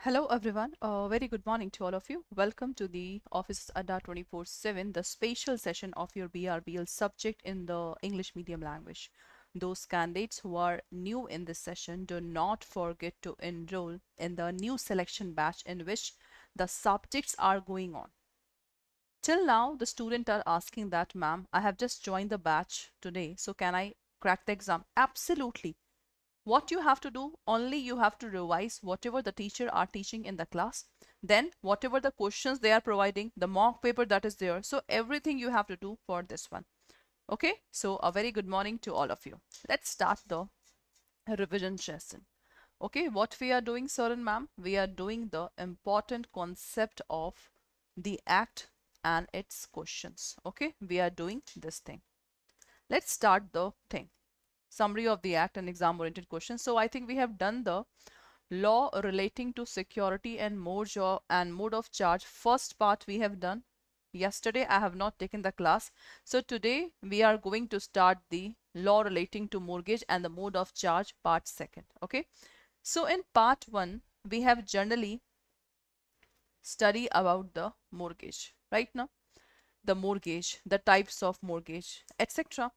Hello everyone, very good morning to all of you. Welcome to the Office Adda 24/7, the special session of your BRBL subject in the English medium language. Those candidates who are new in this session, do not forget to enroll in the new selection batch in which the subjects are going on. Till now, the students are asking that, ma'am, I have just joined the batch today, so can I crack the exam? Absolutely. What you have to do, only you have to revise whatever the teacher are teaching in the class, then whatever the questions they are providing, the mock paper that is there, so everything you have to do for this one. Okay, so a very good morning to all of you. Let's start the revision session. Okay, what we are doing, sir and ma'am, we are doing the important concept of the act and its questions. Okay, we are doing this thing. Let's start the thing. Summary of the act and exam oriented questions. So I think we have done the law relating to security and mode of charge. First part we have done. Yesterday I have not taken the class. So today we are going to start the law relating to mortgage and the mode of charge, part second. Okay. So in part one, we have generally study about the mortgage, right? Now the mortgage, the types of mortgage, etc.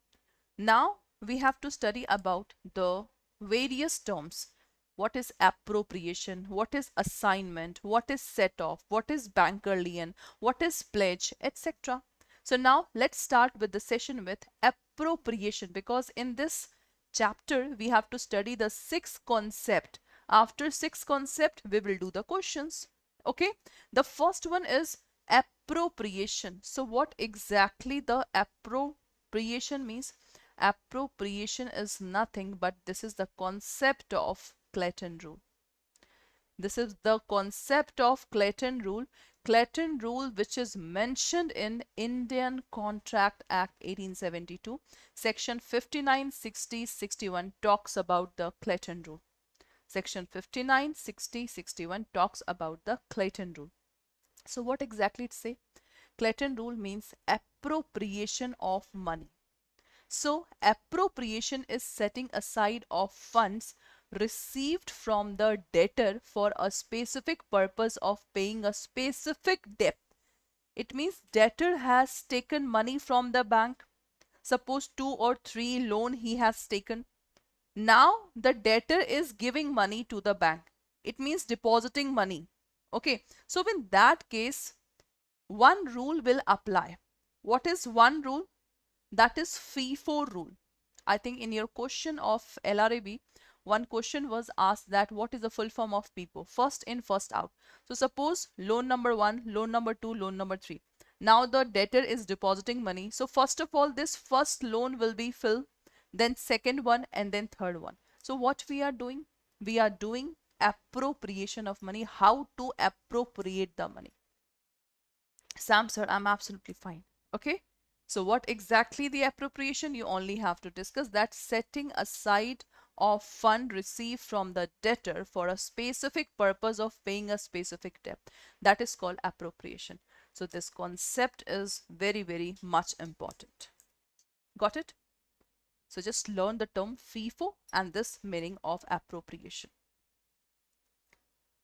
Now we have to study about the various terms. What is appropriation? What is assignment? What is set off? What is banker lien? What is pledge, etc. So now let's start with the session with appropriation, because in this chapter we have to study the sixth concept. After sixth concept we will do the questions. Okay, the first one is appropriation. So what exactly the appropriation means? Appropriation is nothing but this is the concept of Clayton rule. This is the concept of Clayton rule. Clayton rule, which is mentioned in Indian Contract Act 1872, section 59, 60, 61 talks about the Clayton rule. Section 59, 60, 61 talks about the Clayton rule. So what exactly it say? Clayton rule means appropriation of money. So appropriation is setting aside of funds received from the debtor for a specific purpose of paying a specific debt. It means debtor has taken money from the bank. Suppose 2 or 3 loan he has taken. Now the debtor is giving money to the bank. It means depositing money. Okay. So in that case, one rule will apply. What is one rule? That is FIFO rule. I think in your question of LRAB, one question was asked that what is the full form of FIFO? First in, first out. So suppose loan number 1, loan number 2, loan number 3. Now the debtor is depositing money. So first of all, this first loan will be filled, then second one, and then third one. So what we are doing? We are doing appropriation of money. How to appropriate the money? Sam sir, I'm absolutely fine. Okay. So what exactly the appropriation? You only have to discuss that setting aside of fund received from the debtor for a specific purpose of paying a specific debt. That is called appropriation. So this concept is very, very much important. Got it? So just learn the term FIFO and this meaning of appropriation.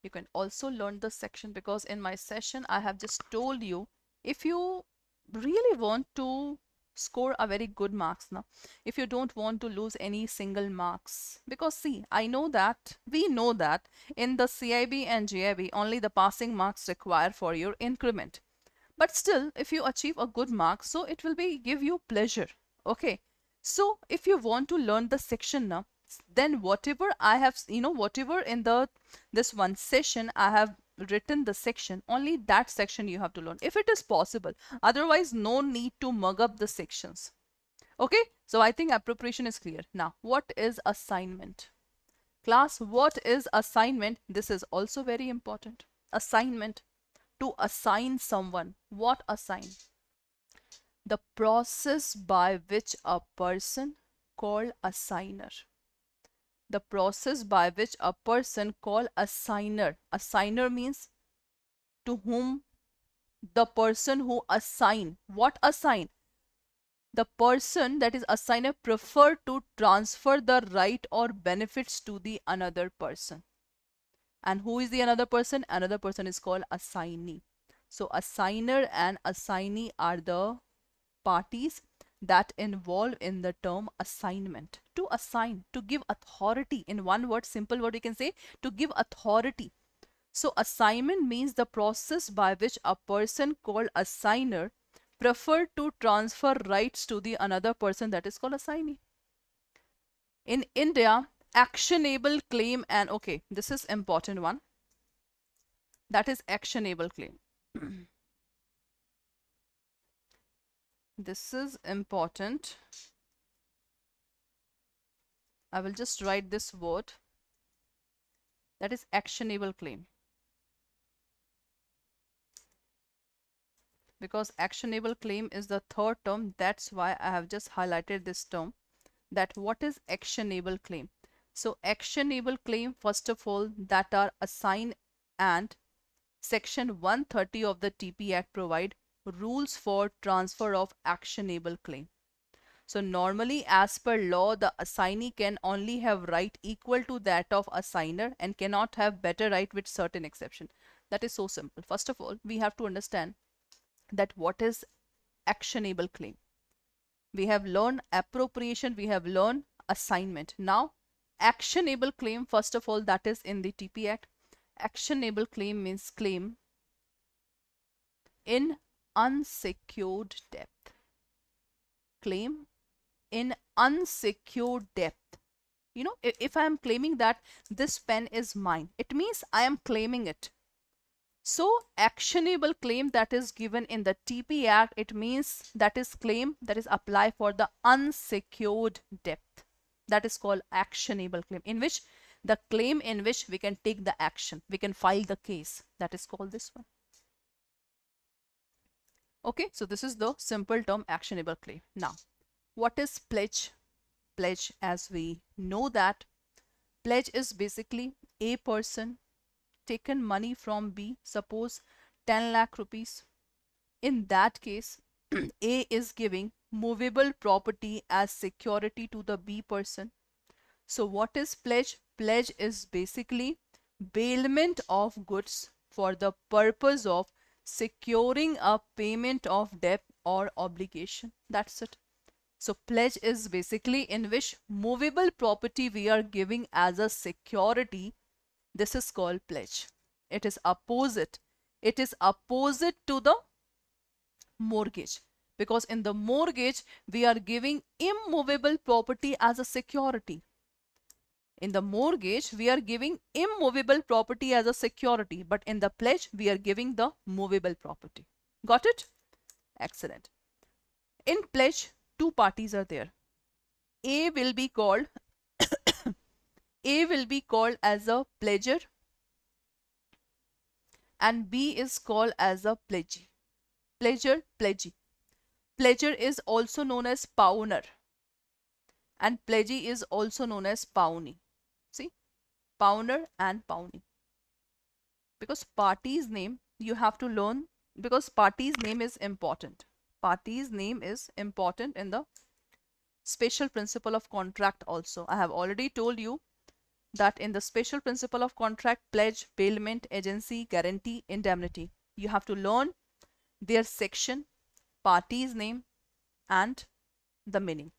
You can also learn the section, because in my session I have just told you, if you really want to score a very good marks now, if you don't want to lose any single marks, because see, we know that in the CAIIB and JIB only the passing marks required for your increment, but still if you achieve a good mark, so it will be give you pleasure. Okay, so if you want to learn the section now, then whatever I have, whatever in this one session I have written the section, only that section you have to learn if it is possible. Otherwise, no need to mug up the sections. Okay, so I think appropriation is clear. Now, what is assignment? Class, what is assignment? This is also very important. Assignment, to assign someone. What assign? The process by which a person called assigner. The process by which a person called assigner. Assigner means to whom the person who assign. What assign? The person that is assigner prefer to transfer the right or benefits to the another person. And who is the another person? Another person is called assignee. So assigner and assignee are the parties that involve in the term assignment. To assign, to give authority. In one word, simple word, we can say to give authority. So assignment means the process by which a person called assigner prefer to transfer rights to the another person, that is called assignee. In India, actionable claim, and okay, this is important one, that is actionable claim. This is important. I will just write this word, that is actionable claim, because actionable claim is the third term. That's why I have just highlighted this term, that what is actionable claim. So actionable claim, first of all, that are assigned, and section 130 of the TP Act provide rules for transfer of actionable claim. So normally, as per law, the assignee can only have right equal to that of assigner and cannot have better right with certain exception. That is so simple. First of all, we have to understand that what is actionable claim. We have learned appropriation, we have learned assignment. Now, actionable claim, first of all, that is in the TP Act. Actionable claim means claim in unsecured debt. Claim in unsecured debt. You know, if I am claiming that this pen is mine, it means I am claiming it. So actionable claim that is given in the TP Act, it means that is claim that is applied for the unsecured debt. That is called actionable claim, in which the claim in which we can take the action, we can file the case. That is called this one. Okay, so this is the simple term actionable claim. Now, what is pledge? Pledge, as we know that pledge is basically a person taken money from B, suppose 10 lakh rupees. In that case, A is giving movable property as security to the B person. So what is pledge? Pledge is basically bailment of goods for the purpose of securing a payment of debt or obligation. That's it. So pledge is basically in which movable property we are giving as a security. This is called pledge. It is opposite. It is opposite to the mortgage, because in the mortgage we are giving immovable property as a security. In the mortgage we are giving immovable property as a security, but in the pledge we are giving the movable property. Got it? Excellent. In pledge, two parties are there. A will be called A will be called as a pledger, and B is called as a pledgee. Pledger, pledgee. Pledger is also known as pawner, and pledgee is also known as pawnee. See, pawner and pawnee. Because party's name you have to learn, because party's name is important. Party's name is important in the special principle of contract also. I have already told you that in the special principle of contract, pledge, bailment, agency, guarantee, indemnity, you have to learn their section, party's name, and the meaning.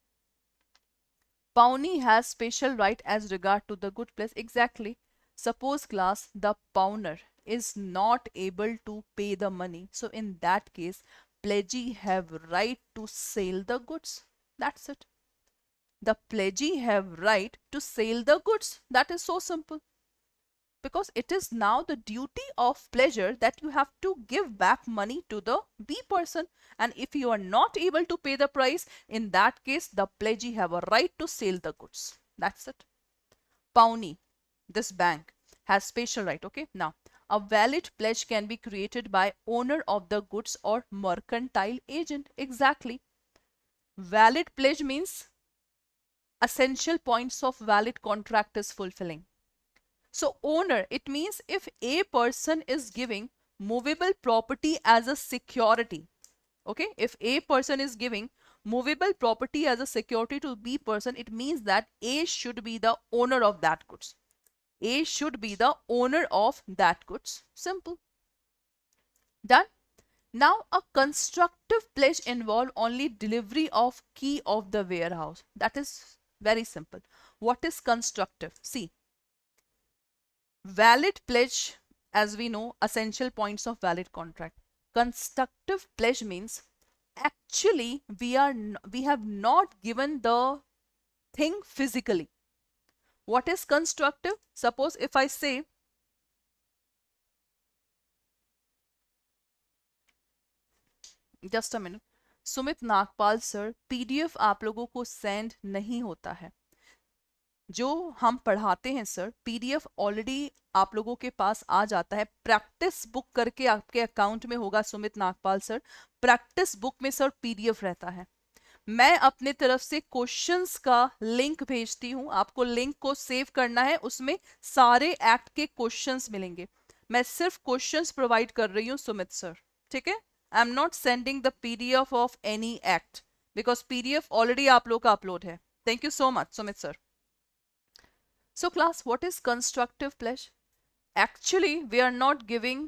Pawnee has special right as regard to the good place. Exactly. Suppose class, the pawner is not able to pay the money. So in that case, pledgee have right to sell the goods. That's it. The pledgee have right to sell the goods. That is so simple. Because it is now the duty of pledger that you have to give back money to the B person. And if you are not able to pay the price, in that case, the pledgee have a right to sell the goods. That's it. Pawnee, this bank, has special right. Okay. Now, a valid pledge can be created by owner of the goods or mercantile agent. Exactly. Valid pledge means essential points of valid contract is fulfilling. So owner, it means if a person is giving movable property as a security. Okay, if a person is giving movable property as a security to B person, it means that A should be the owner of that goods. A should be the owner of that goods. Simple. Done. Now, a constructive pledge involves only delivery of key of the warehouse. That is very simple. What is constructive? See, valid pledge, as we know, essential points of valid contract. Constructive pledge means actually we have not given the thing physically. What is constructive? Suppose if I say, just a minute, Sumit Nagpal sir, PDF आप लोगों को send नहीं होता है। जो हम पढ़ाते हैं सर, पीडीएफ ऑलरेडी आप लोगों के पास आ जाता है। प्रैक्टिस बुक करके आपके अकाउंट में होगा Sumit Nagpal sir, practice book में सर पीडीएफ रहता है। मैं अपने तरफ से क्वेश्चंस का लिंक भेजती हूं, आपको लिंक को सेव करना है, उसमें सारे एक्ट के क्वेश्चंस मिलेंगे। मैं सिर्फ क्वेश्चंस प्रोवाइड कर रही हूं सुमित सर, ठीक है। I am not sending the PDF of any act because PDF already आप लोग का अपलोड है। Thank you so much Sumit sir. So class, what is constructive pledge? Actually, we are not giving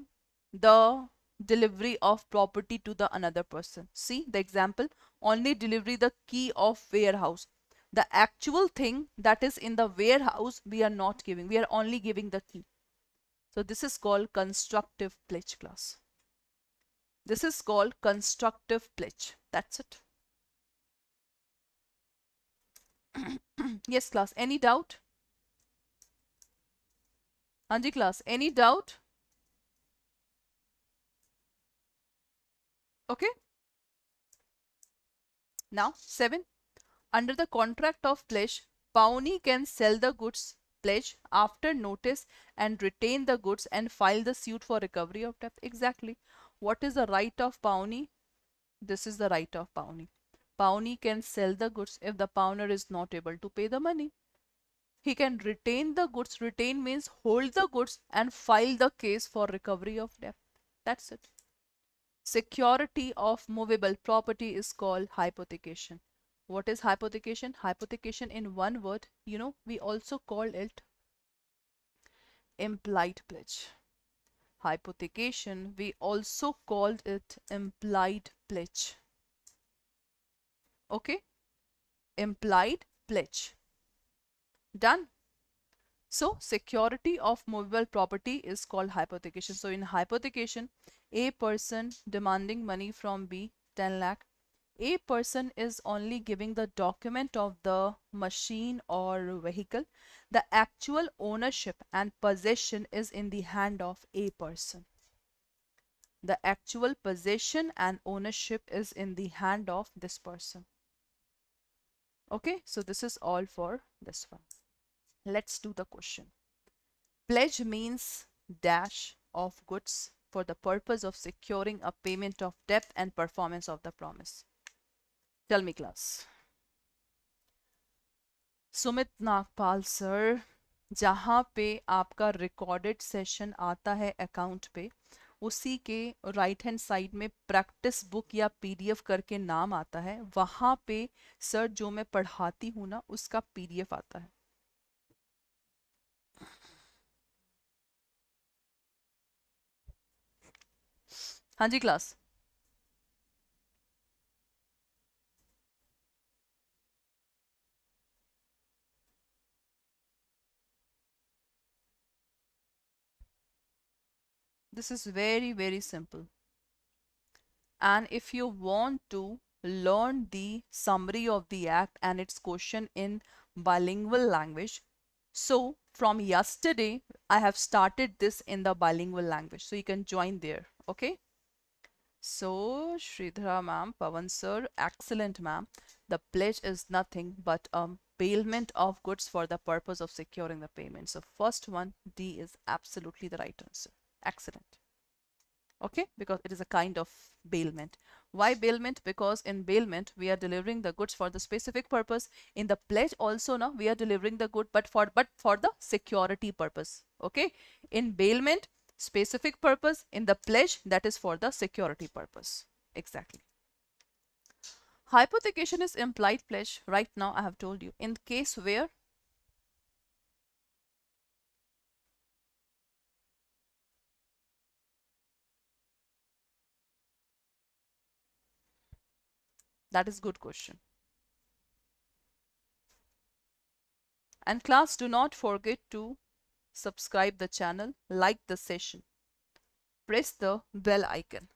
the delivery of property to the another person. See the example, only delivery the key of warehouse. The actual thing that is in the warehouse we are not giving, we are only giving the key. So this is called constructive pledge class. This is called constructive pledge. That's it. Yes class, any doubt? Anji class, any doubt? Okay. Now 7. Under the contract of pledge, pawnee can sell the goods pledge after notice and retain the goods and file the suit for recovery of debt. Exactly. What is the right of pawnee? This is the right of pawnee. Pawnee can sell the goods if the pawner is not able to pay the money. He can retain the goods. Retain means hold the goods and file the case for recovery of debt. That's it. Security of movable property is called hypothecation. What is hypothecation? Hypothecation in one word, you know, we also call it implied pledge. Hypothecation, we also called it implied pledge. Okay? Implied pledge. Done. So security of movable property is called hypothecation. So in hypothecation, A person demanding money from B, 10 lakh. A person is only giving the document of the machine or vehicle. The actual ownership and possession is in the hand of A person. The actual possession and ownership is in the hand of this person. Okay, so this is all for this one. Let's do the question. Pledge means dash of goods for the purpose of securing a payment of debt and performance of the promise. Tell me class. Sumit Nagpal sir, जहाँ पे आपका recorded session आता है account पे, उसी के right hand side में practice book या पीडीएफ करके नाम आता है, वहाँ पे सर जो मैं पढ़ाती हूँ ना उसका पीडीएफ आता है। हाँ जी class. This is very, very simple. And if you want to learn the summary of the act and its question in bilingual language, so from yesterday, I have started this in the bilingual language. So you can join there. Okay. So Sridhara ma'am, Pawan sir, excellent ma'am. The pledge is nothing but bailment of goods for the purpose of securing the payment. So first one, D is absolutely the right answer. Excellent. Okay, because it is a kind of bailment. Why bailment? Because in bailment we are delivering the goods for the specific purpose. In the pledge also now we are delivering the good but for the security purpose. Okay, in bailment specific purpose, in the pledge that is for the security purpose. Exactly. Hypothecation is implied pledge. Right now I have told you in case where That is good question. And class, do not forget to subscribe the channel, like the session, press the bell icon.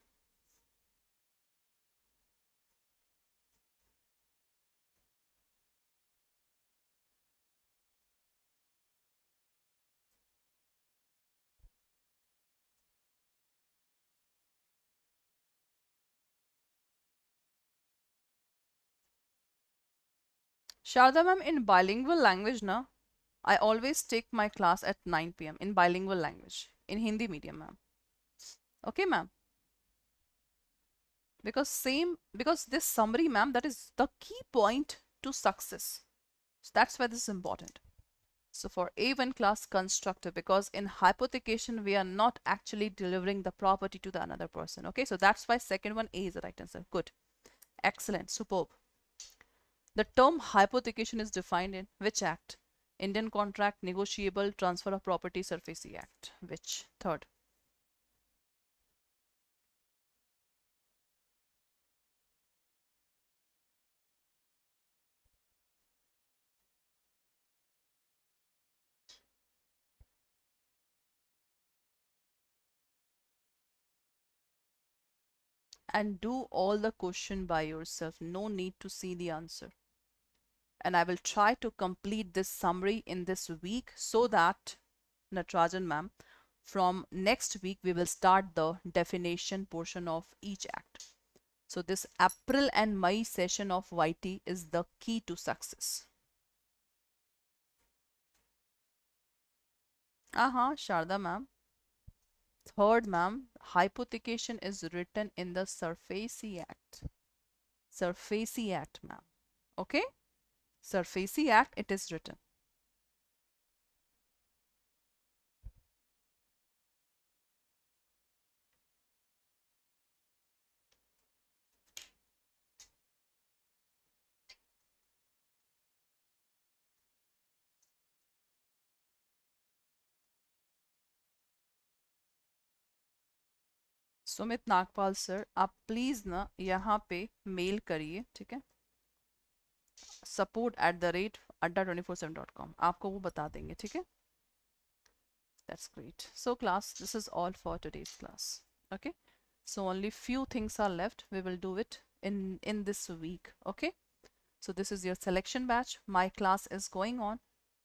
Sharda ma'am, in bilingual language, na, I always take my class at 9 p.m. in bilingual language, in Hindi medium, ma'am. Okay, ma'am. Because this summary, ma'am, that is the key point to success. So that's why this is important. So for A1 class constructive, because in hypothecation, we are not actually delivering the property to the another person. Okay, so that's why second one A is the right answer. Good. Excellent. Superb. The term hypothecation is defined in which act? Indian Contract, Negotiable, Transfer of Property, Surface Act. Which? Third. And do all the question by yourself. No need to see the answer. And I will try to complete this summary in this week so that, Natarajan ma'am, from next week we will start the definition portion of each act. So this April and May session of YT is the key to success. Sharda ma'am. Third, ma'am, hypothecation is written in the Surface Act. Surface Act, ma'am. Okay? Surface Act, it is written. Sumit Nagpal sir, आप please ना यहाँ पे mail करिए, ठीक है, support@adda247.com, आपको वो बता देंगे, ठीक है. That's great. So class, this is all for today's class. Okay, so only few things are left. We will do it in this week. Okay, so this is your selection batch. My class is going on.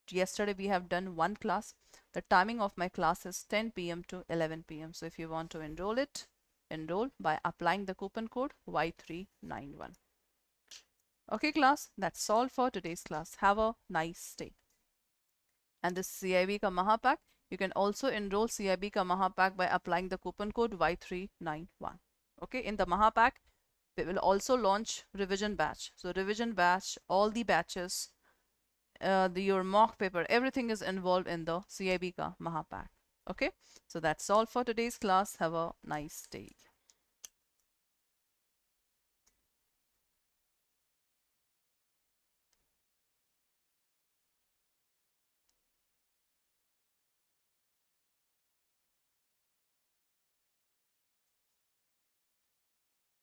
Yesterday we have done one class. The timing of my class is 10 p.m. to 11 p.m. So if you want to enroll it, enroll by applying the coupon code Y391. Okay class, that's all for today's class. Have a nice day. And this CIB ka Mahapack, you can also enroll CIB ka Mahapack by applying the coupon code Y391. Okay, in the Mahapack, we will also launch revision batch. So revision batch, all the batches, your mock paper, everything is involved in the CIB ka Mahapack. Okay, so that's all for today's class. Have a nice day.